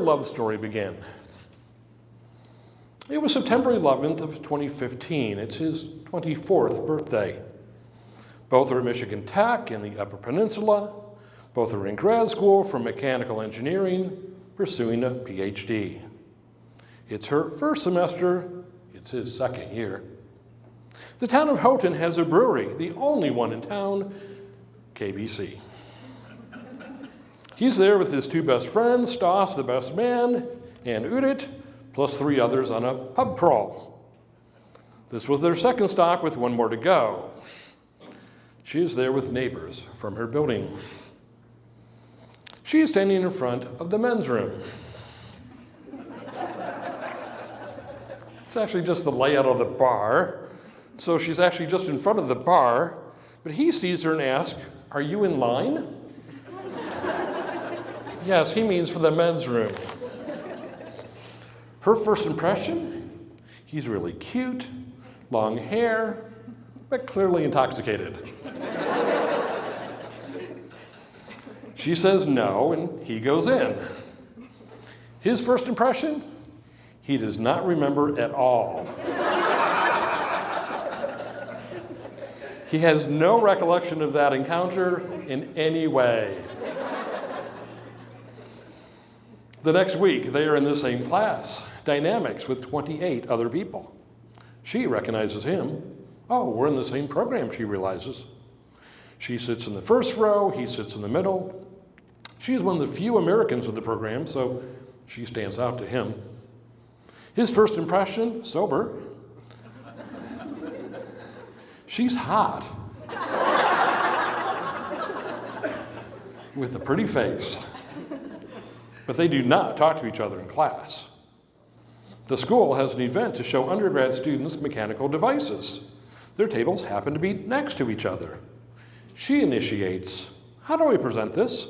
love story began. It was September 11th of 2015. It's his 24th birthday. Both are at Michigan Tech in the Upper Peninsula. Both are in grad school for mechanical engineering, pursuing a PhD. It's her first semester. It's his second year. The town of Houghton has a brewery, the only one in town, KBC. He's there with his two best friends, Stas, the best man, and Udit, plus 3 others on a pub crawl. This was their second stop with 1 more to go. She is there with neighbors from her building. She is standing in front of the men's room. It's actually just the layout of the bar. So she's actually just in front of the bar, but he sees her and asks, "Are you in line?" Yes, he means for the men's room. Her first impression? He's really cute, long hair, but clearly intoxicated. She says no, and he goes in. His first impression? He does not remember at all. He has no recollection of that encounter in any way. The next week, they are in the same class, dynamics, with 28 other people. She recognizes him. Oh, we're in the same program, she realizes. She sits in the first row, he sits in the middle. She's one of the few Americans in the program, so she stands out to him. His first impression, sober. She's hot. With a pretty face. But they do not talk to each other in class. The school has an event to show undergrad students mechanical devices. Their tables happen to be next to each other. She initiates, "How do I present this?"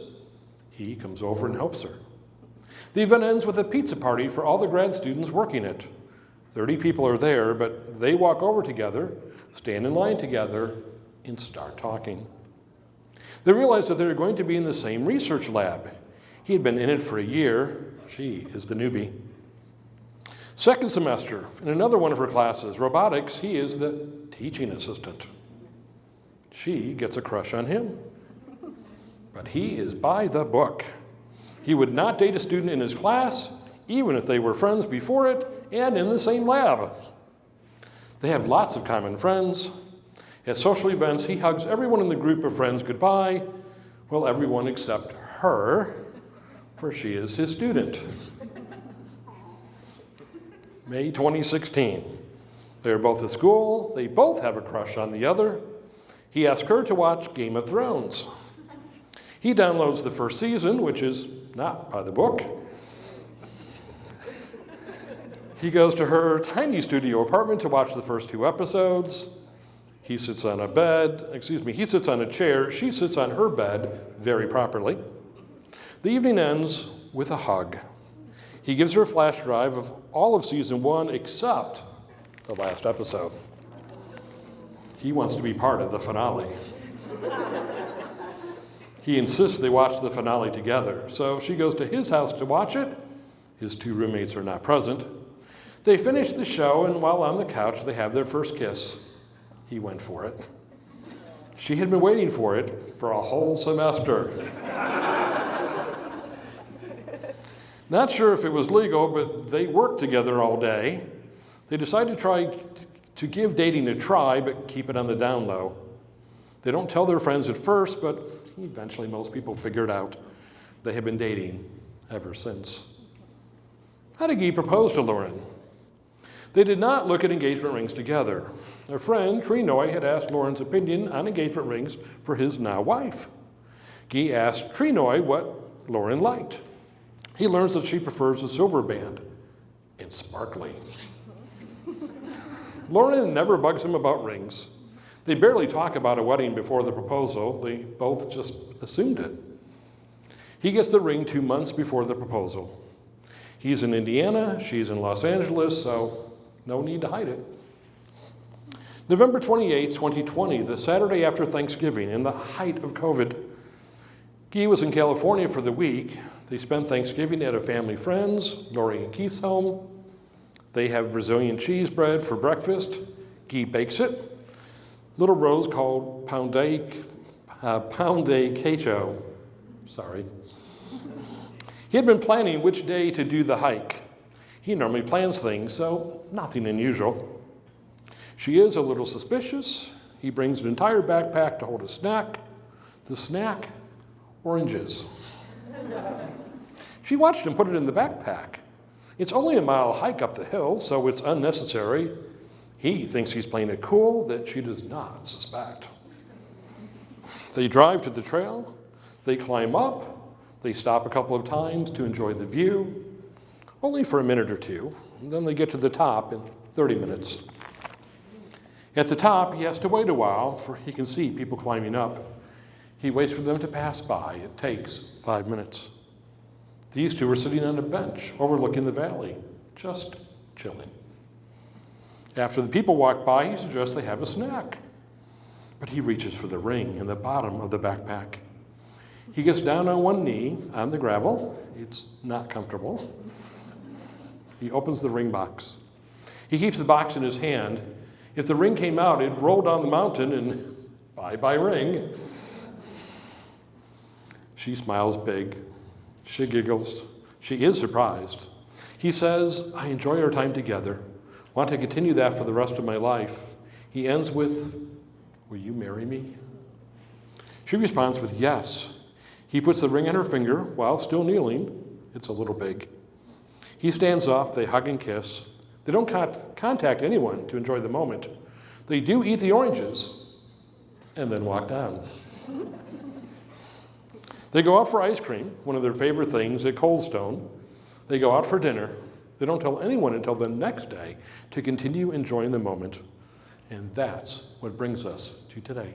He comes over and helps her. The event ends with a pizza party for all the grad students working it. 30 people are there, but they walk over together, stand in line together, and start talking. They realize that they're going to be in the same research lab. He had been in it for a year. She is the newbie. Second semester, in another one of her classes, robotics, he is the teaching assistant. She gets a crush on him. But he is by the book. He would not date a student in his class, even if they were friends before it and in the same lab. They have lots of common friends. At social events, he hugs everyone in the group of friends goodbye, well, everyone except her, for she is his student. May 2016. They are both at school. They both have a crush on the other. He asks her to watch Game of Thrones. He downloads the first season, which is not by the book. He goes to her tiny studio apartment to watch the first 2 episodes. He sits on a chair. She sits on her bed very properly. The evening ends with a hug. He gives her a flash drive of all of season 1 except the last episode. He wants to be part of the finale. He insists they watch the finale together, so she goes to his house to watch it. His 2 roommates are not present. They finish the show, and while on the couch, they have their first kiss. He went for it. She had been waiting for it for a whole semester. Not sure if it was legal, but they worked together all day. They decide to give dating a try, but keep it on the down low. They don't tell their friends at first, but eventually most people figured out they have been dating ever since. How did Guy propose to Lauren? They did not look at engagement rings together. Their friend, Trinoy, had asked Lauren's opinion on engagement rings for his now wife. Guy asked Trinoy what Lauren liked. He learns that she prefers a silver band and sparkly. Lauren never bugs him about rings. They barely talk about a wedding before the proposal. They both just assumed it. He gets the ring 2 months before the proposal. He's in Indiana, she's in Los Angeles, so no need to hide it. November 28th, 2020, the Saturday after Thanksgiving, in the height of COVID, Guy was in California for the week. They spent Thanksgiving at a family friend's, Lori and Keith's home. They have Brazilian cheese bread for breakfast. Guy bakes it. Little Rose called poundé queijo. Sorry. He had been planning which day to do the hike. He normally plans things, so nothing unusual. She is a little suspicious. He brings an entire backpack to hold a snack. The snack, oranges. She watched him put it in the backpack. It's only a mile hike up the hill, so it's unnecessary. He thinks he's playing it cool that she does not suspect. They drive to the trail. They climb up. They stop a couple of times to enjoy the view, only for a minute or two. And then they get to the top in 30 minutes. At the top, he has to wait a while, for he can see people climbing up. He waits for them to pass by. It takes 5 minutes. These two are sitting on a bench overlooking the valley, just chilling. After the people walk by, he suggests they have a snack. But he reaches for the ring in the bottom of the backpack. He gets down on one knee on the gravel. It's not comfortable. He opens the ring box. He keeps the box in his hand. If the ring came out, it'd roll down the mountain and bye-bye ring. She smiles big. She giggles. She is surprised. He says, I enjoy our time together. Want to continue that for the rest of my life. He ends with, will you marry me? She responds with yes. He puts the ring on her finger while still kneeling. It's a little big. He stands up. They hug and kiss. They don't contact anyone to enjoy the moment. They do eat the oranges and then walk down. They go out for ice cream, one of their favorite things, at Cold Stone. They go out for dinner. They don't tell anyone until the next day to continue enjoying the moment. And that's what brings us to today.